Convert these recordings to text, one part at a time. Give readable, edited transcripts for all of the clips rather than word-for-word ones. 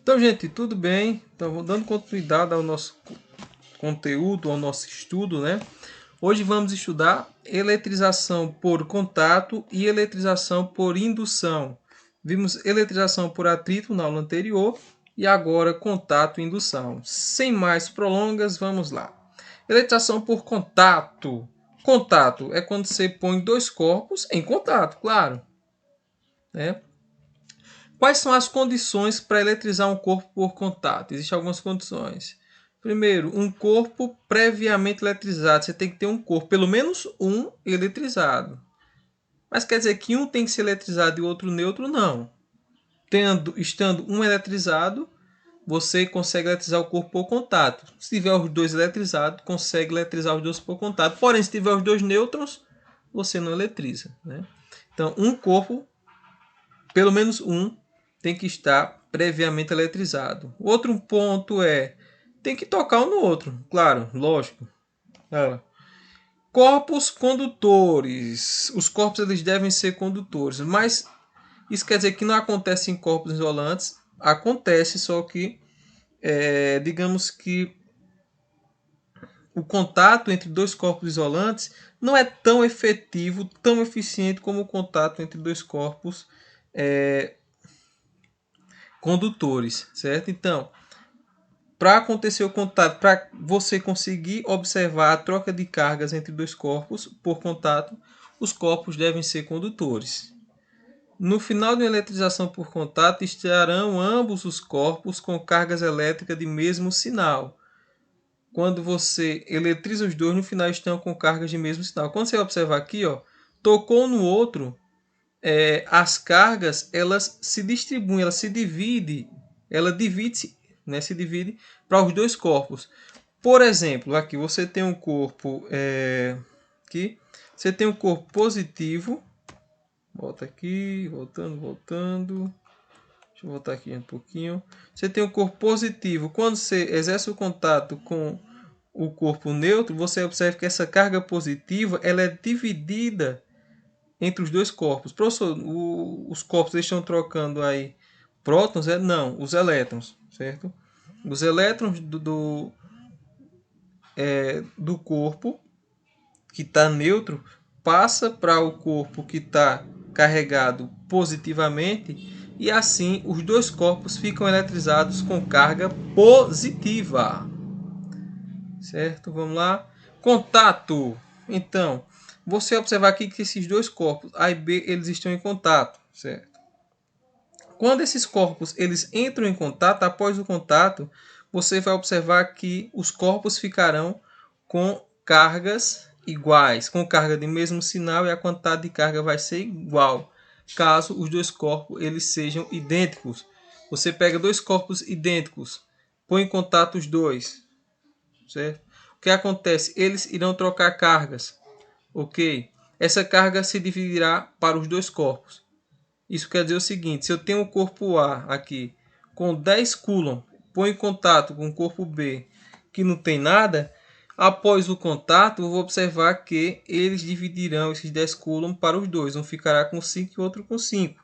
Então, gente, tudo bem? Então, vou dando continuidade ao nosso conteúdo, ao nosso estudo, né? Hoje vamos estudar eletrização por contato e eletrização por indução. Vimos eletrização por atrito na aula anterior e agora contato e indução. Sem mais prolongas, vamos lá. Eletrização por contato. Contato é quando você põe dois corpos em contato, claro, né? Quais são as condições para eletrizar um corpo por contato? Existem algumas condições. Primeiro, um corpo previamente eletrizado. Você tem que ter um corpo, pelo menos um, eletrizado. Mas quer dizer que um tem que ser eletrizado e o outro neutro? Não. Estando um eletrizado, você consegue eletrizar o corpo por contato. Se tiver os dois eletrizados, consegue eletrizar os dois por contato. Porém, se tiver os dois nêutrons, você não eletriza, né? Então, um corpo, pelo menos um, tem que estar previamente eletrizado. Outro ponto é, tem que tocar um no outro, claro, lógico. Corpos condutores. Os corpos eles devem ser condutores, mas isso quer dizer que não acontece em corpos isolantes. Acontece, só que digamos que o contato entre dois corpos isolantes não é tão efetivo, tão eficiente como o contato entre dois corpos condutores, certo? Então, para acontecer o contato, para você conseguir observar a troca de cargas entre dois corpos por contato, os corpos devem ser condutores. No final de uma eletrização por contato, estarão ambos os corpos com cargas elétricas de mesmo sinal. Quando você eletriza os dois, no final estão com cargas de mesmo sinal. Quando você observar aqui, ó, tocou no outro, as cargas elas se distribuem, elas se dividem, se divide para os dois corpos. Por exemplo, aqui você tem um corpo aqui, você tem um corpo positivo. Volta aqui, voltando. Deixa eu voltar aqui um pouquinho. Você tem um corpo positivo. Quando você exerce o contato com o corpo neutro, você observa que essa carga positiva ela é dividida entre os dois corpos. Professor, os corpos estão trocando aí prótons? Não, os elétrons, certo? Os elétrons do corpo que está neutro passa para o corpo que está carregado positivamente e assim os dois corpos ficam eletrizados com carga positiva. Certo? Vamos lá. Contato. Então, você observar aqui que esses dois corpos, A e B, eles estão em contato, certo? Quando esses corpos eles entram em contato, após o contato, você vai observar que os corpos ficarão com cargas iguais, com carga de mesmo sinal e a quantidade de carga vai ser igual, caso os dois corpos eles sejam idênticos. Você pega dois corpos idênticos, põe em contato os dois, certo? O que acontece? Eles irão trocar cargas, ok? Essa carga se dividirá para os dois corpos. Isso quer dizer o seguinte, se eu tenho o corpo A aqui com 10 coulomb, põe em contato com o corpo B que não tem nada, após o contato eu vou observar que eles dividirão esses 10 coulomb para os dois. Um ficará com 5 e o outro com 5.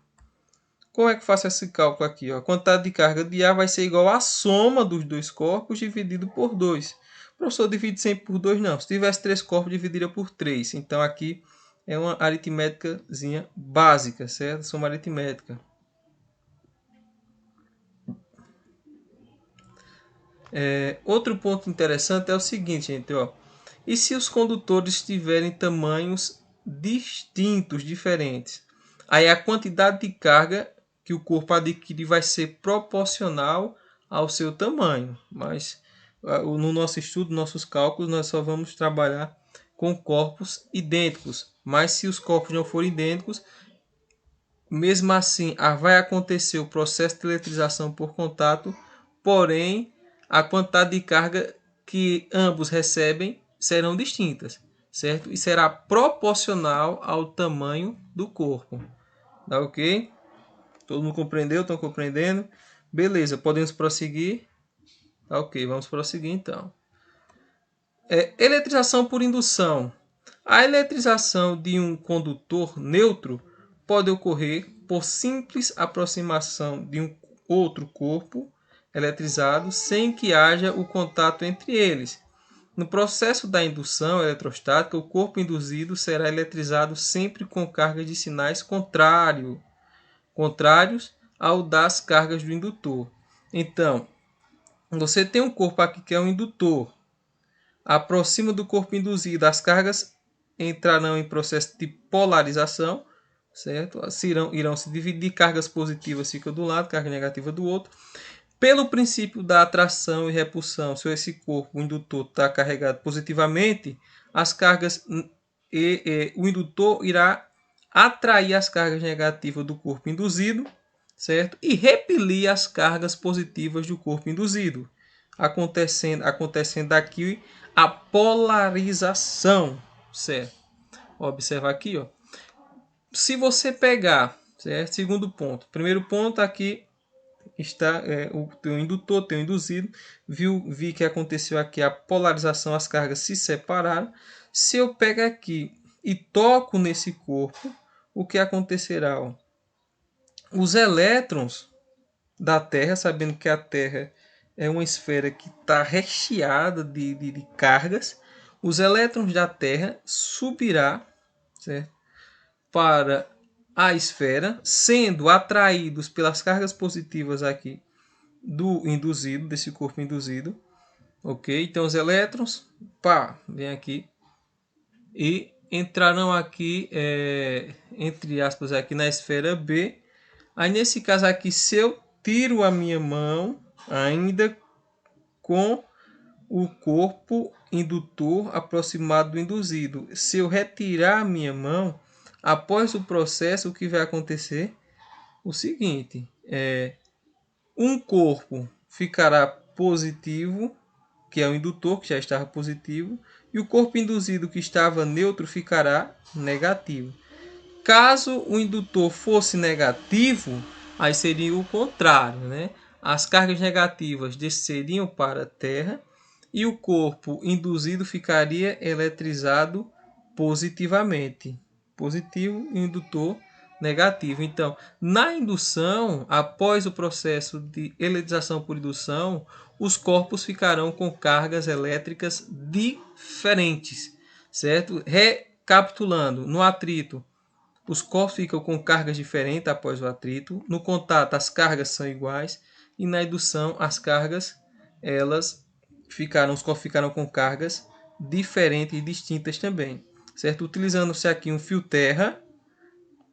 Como é que eu faço esse cálculo aqui? A quantidade de carga de A vai ser igual à soma dos dois corpos dividido por 2. O professor divide sempre por 2? Não. Se tivesse 3 corpos, dividiria por 3. Então aqui é uma aritméticazinha básica, certo? Soma aritmética. Outro ponto interessante é o seguinte, gente. Ó. E se os condutores tiverem tamanhos distintos, diferentes? Aí a quantidade de carga que o corpo adquirir vai ser proporcional ao seu tamanho. Mas no nosso estudo, nossos cálculos, nós só vamos trabalhar com corpos idênticos. Mas se os corpos não forem idênticos, mesmo assim vai acontecer o processo de eletrização por contato, porém a quantidade de carga que ambos recebem serão distintas, certo? E será proporcional ao tamanho do corpo. Tá ok? Todo mundo compreendeu? Estão compreendendo? Beleza, podemos prosseguir? Tá ok, vamos prosseguir então. Eletrização por indução. A eletrização de um condutor neutro pode ocorrer por simples aproximação de um outro corpo eletrizado sem que haja o contato entre eles. No processo da indução eletrostática, o corpo induzido será eletrizado sempre com cargas de sinais contrários ao das cargas do indutor. Então, você tem um corpo aqui que é um indutor. Aproxima do corpo induzido, as cargas entrarão em processo de polarização, certo? Irão se dividir, cargas positivas ficam do lado, carga negativa do outro. Pelo princípio da atração e repulsão, se esse corpo, o indutor, está carregado positivamente, as cargas o indutor irá atrair as cargas negativas do corpo induzido, certo? E repelir as cargas positivas do corpo induzido, acontecendo aqui a polarização, certo? Observa aqui, ó. Se você pegar, certo? Segundo ponto. Primeiro ponto aqui está o teu indutor, teu induzido. Vi que aconteceu aqui a polarização, as cargas se separaram. Se eu pego aqui e toco nesse corpo, o que acontecerá? Ó? Os elétrons da Terra, sabendo que a Terra é uma esfera que está recheada de cargas, os elétrons da Terra subirá, certo, para a esfera, sendo atraídos pelas cargas positivas aqui do induzido, desse corpo induzido, ok? Então os elétrons, vem aqui e entrarão aqui, entre aspas, aqui na esfera B. Aí nesse caso aqui, se eu tiro a minha mão, ainda com o corpo indutor aproximado do induzido. Se eu retirar a minha mão, após o processo, o que vai acontecer? O seguinte, um corpo ficará positivo, que é o indutor, que já estava positivo, e o corpo induzido, que estava neutro, ficará negativo. Caso o indutor fosse negativo, aí seria o contrário, né? As cargas negativas desceriam para a Terra e o corpo induzido ficaria eletrizado positivamente. Positivo e indutor negativo. Então, na indução, após o processo de eletrização por indução, os corpos ficarão com cargas elétricas diferentes, certo? Recapitulando, no atrito, os corpos ficam com cargas diferentes após o atrito. No contato, as cargas são iguais. E na indução, as cargas, os corpos ficaram com cargas diferentes e distintas também. Certo? Utilizando-se aqui um fio terra.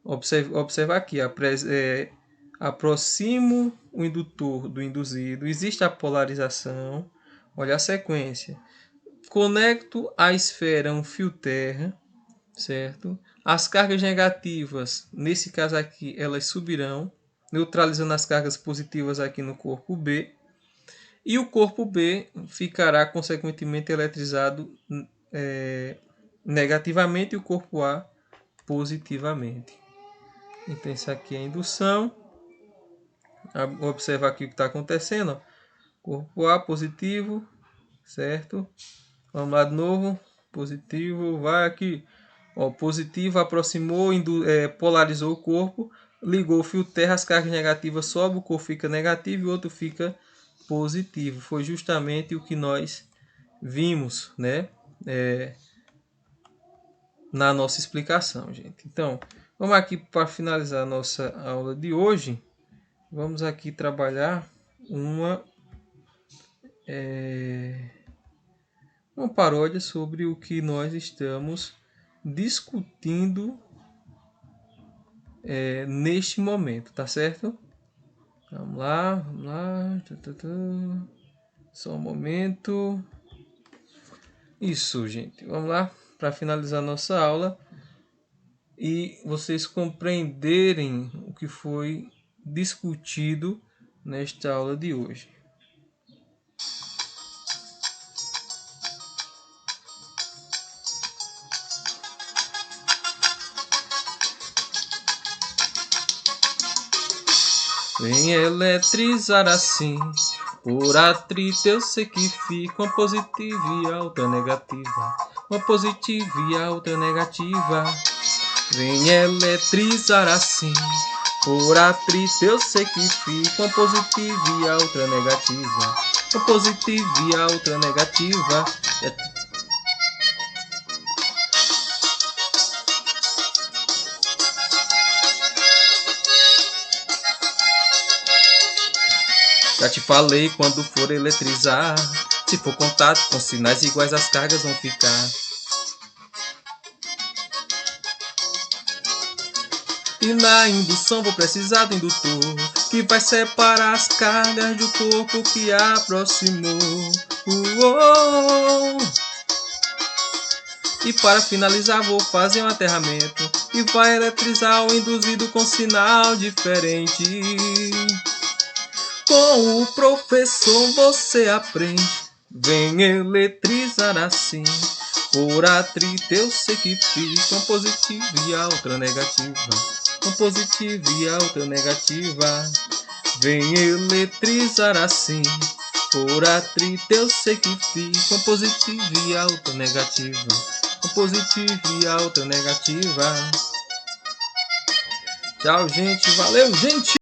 Observa aqui. Aproximo o indutor do induzido. Existe a polarização. Olha a sequência. Conecto a esfera um fio terra. Certo? As cargas negativas, nesse caso aqui, elas subirão, neutralizando as cargas positivas aqui no corpo B. E o corpo B ficará, consequentemente, eletrizado negativamente e o corpo A positivamente. Então, isso aqui é a indução. Observa aqui o que está acontecendo. Ó. Corpo A positivo, certo? Vamos lá de novo. Positivo, vai aqui. Ó, positivo aproximou, polarizou o corpo, ligou o fio terra, as cargas negativas sobem, o corpo fica negativo e o outro fica positivo. Foi justamente o que nós vimos, né? Na nossa explicação, gente. Então, vamos aqui para finalizar a nossa aula de hoje. Vamos aqui trabalhar uma paródia sobre o que nós estamos discutindo neste momento, tá certo? Vamos lá. Só um momento. Isso, gente. Vamos lá para finalizar nossa aula e vocês compreenderem o que foi discutido nesta aula de hoje. Vem eletrizar assim, por atrito eu sei que fica uma positiva e outra negativa. Uma positiva e outra negativa. Vem eletrizar assim, Por atrito eu sei que fiz uma positiva e a outra negativa. Uma positiva e a outra negativa. Já te falei, quando for eletrizar, se for contato com sinais iguais, as cargas vão ficar. E na indução vou precisar do indutor, que vai separar as cargas do corpo que aproximou. E para finalizar vou fazer um aterramento, e vai eletrizar o induzido com sinal diferente. Com o professor você aprende, vem eletrizar assim. Por atrito eu sei que fiz uma positiva e a outra negativa. Uma positiva e a outra negativa. Vem eletrizar assim. Por atrito eu sei que fiz uma positiva e a outra negativa. Uma positiva e a outra negativa. Tchau, gente. Valeu, gente.